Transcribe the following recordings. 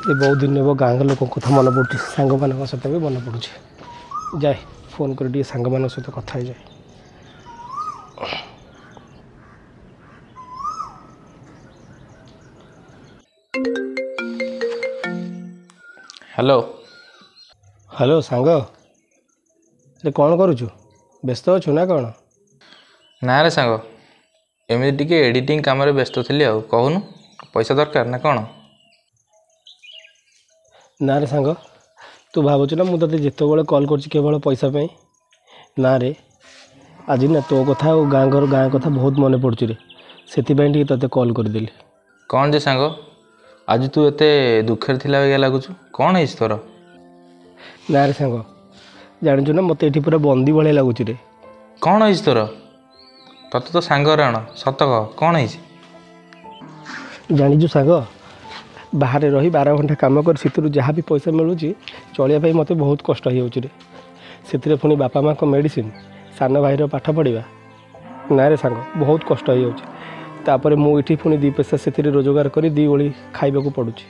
से बहुत दिन हे गाँव लोक कथा मन पड़े सांग मान सहित भी मन पड़े जाए फोन कर सांग मान सहित कथा जाए। हेलो हेलो सांग अरे कौन करुचु व्यस्त अच्छु ना कौन? ना रे सांग एमती टिके एडिटिंग काम व्यस्त थी कहूनु पैसा दरकार ना कौन? ना रे सांग तू भावुच ना मुझे जिते कॉल कर पैसा पे ना रे आज ना तो कथा और गाँ कथा बहुत मन पड़ुच रे से ते कॉल करदेली। कौन जे सांग आज तू एते दुखे थिला लगुच कौन है तोर? ना रे सांग जाचु ना मत ये पूरा बंदी भाई लगुच रे। कौन है तोर? तत तो सांग राण सत कह कौन है? जाचु सांग बाहर रही 12 घंटा काम कर जहाँ भी पैसा मिलूँ चलिया मत बहुत कष्ट हो पुणी बापा माँ को मेडिसिन सान भाईर पाठ पढ़ा ना रे सांग बहुत कष्ट होपर मुझे पुणी 2 पैसा से रोजगार कर 2 ओली खाइबा को पड़ुची।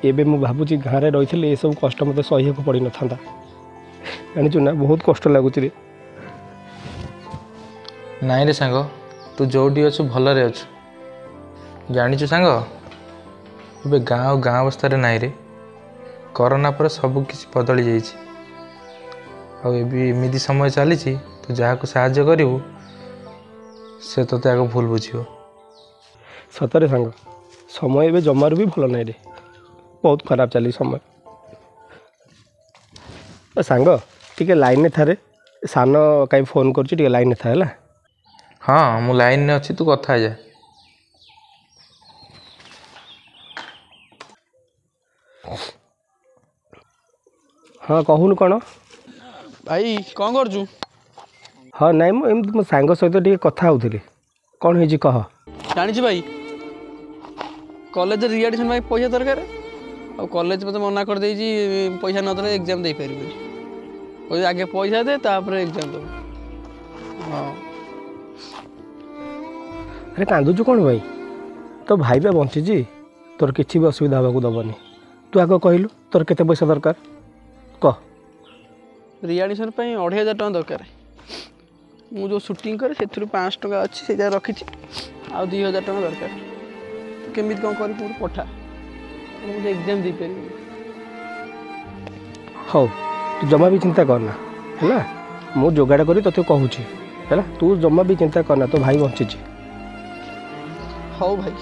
एबे मु भावुची गाँव में रही ये सब कष्ट मत सही को पड़ न था जाचु ना बहुत कष्ट लगुच रे। नाई रे सांग तू जोटी अच्छु भलरे अच्छु जाचु सांग ए गाँव अवस्था नाई रे कोरोना पर सब किसी बदली जामती समय चली तू जहाँ को साहाय्य करू से तो आगे भूल बुझे सतरे सांग समय ए जमार भी भल नाई रे बहुत खराब चली समय। सांग टिके लाइन में थारे सान कहीं फोन कर लाइन में था। हाँ मु लाइन में अच्छी तू कथा जा। हाँ कहून कौन भाई कौन करजु? हाँ नाई मो सांग सहित टे कथा होती कौन हो कह? जानी भाई कॉलेज रिएडमिशन भाई पैसा दरकार और कॉलेज मत मना कर दे पैसा न देले एग्जाम दे पार आगे पैसा दे तापर एग्जाम दो। हाँ अरे कांदुचु कौन भाई तो भाई बा बंची तोर किसी भी असुविधा होगा दबनी तू आग कहलु तोर केते पैसा दरकार कह? रिएडमिशन 2500 टका दरकार मु जो शूटिंग करे से 500 टका अच्छी से रखी आ 2000 टका दरकार केमी कौन कर पठा मुझे एग्जाम दे पार। हाँ तू जमा भी चिंता करना है मु जोगाड़ करी तो कहूँ है तू जमा भी चिंता करना तो भाई बंची। हाँ भाई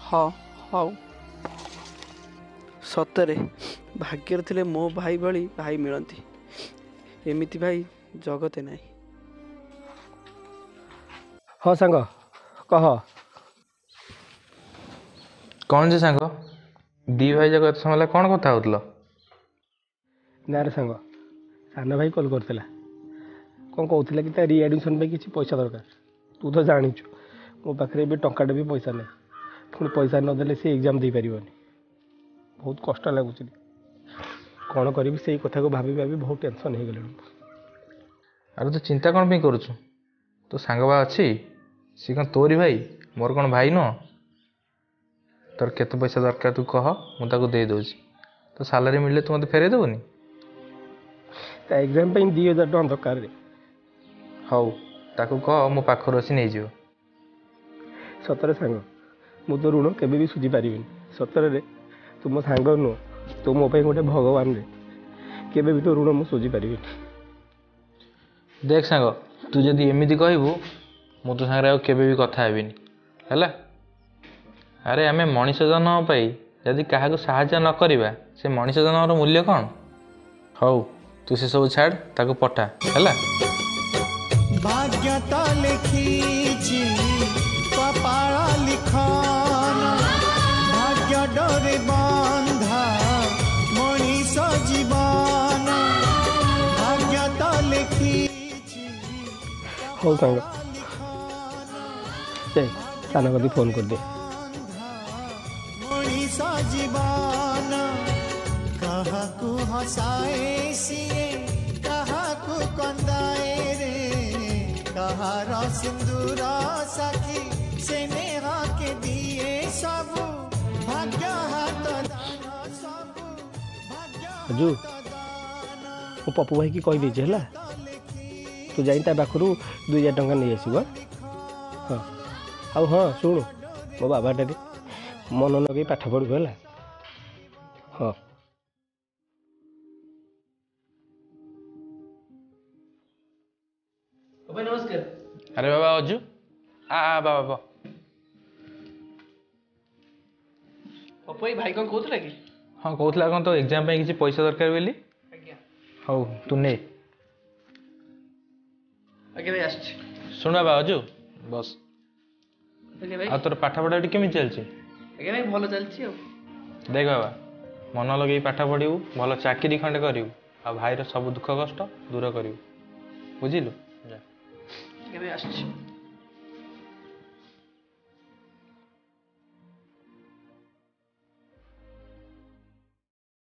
हाँ हाँ सतरे भाग्य थे मो भाई भली भाई मिलती एमती भाई जगते नहीं। हाँ सांग कह? कौन जे सांग दी भाई जगह एत समय कौन कथा होतलो? ना रे सांग सान भाई कॉल करथिला कौन कहूला कि रिएडमिशन पे किसी पैसा दरकार तू तो जानिचु मो पाखे भी टंकाटे भी पैसा नहीं पुणी पैसा नदेले सी एग्जाम दे पारिबनी बहुत कष्ट लगुच कौन करी से कथा को भाभी भाभी बहुत टेंशन हो गले। अरे तू चिंता कौन पे करुचु तो सांग बा अच्छी सी कौन तोरी भाई मोर कौन भाई नुह तोर केते पैसा दरकार तू कह मुझे दे दूची तो सालारी मिले तू मत फेरे देबनी? एग्जाम 2000 टका दरकार रे। हौ ताकू कह मो पाखर अच्छी नहीं जीव। सतरे सांग मु तो ऋण केबे भी सुझी पारिबिनी सतरे रे तू मो सांग नुह तू मो गोटे भगवान रे केबे भी तो ऋण मु सुझी पारिबिनी। देख सांग तू जदि एमती कहबू मु तो सांगे केबे भी कथा हेबिनी हैला। अरे आमे मनीष जन्म पाई जदि क्या साहाय्य न करिबा से मनीष जन्म मूल्य कौन? हौ तू से सब छाड़ ताको पठा हैला। भाग्य तो लिखी कपाल लिखन भाग्य डोरे बंधा मनीष जीवन भाग्य तो लिखी। हो सांग सान कदी फोन कर दे। मनीष जीवन कहा को हसाए सिए कहा को कंदाए रे कहार सिंदूर साखी से नेहा के दिए सब भाग्य हाथ दान सबु भाग्य अजू मो पप्पू भाई की कही देछि हला तू जाई ता पाखरु 2000 टंका नहीं आसीबो हाँ आउ हाँ शुणु मो बाबाटा रे मन लगे पाठ पढ़ू है हाँ भाई नमस्कार। अरे बाबा अजू आ बाबा बा पप्पू भाई कौन कहूला कि हाँ कहूला कौन तो एग्जाम किसी पैसा दरकार बोली आज्ञा हौ तू ने आज्ञा भाई आछी शुण बाबा अजू बस आज्ञा भाई आ तोर पाठ पढ़ा केमी चलछि आज्ञा भाई भल चलछि देख बाबा मन लगे पाठ पढ़ू भल चाकरी खंडे करू आ भाईर सब दुख कष्ट दूर करू बुझिलु जा आज्ञा भाई आछी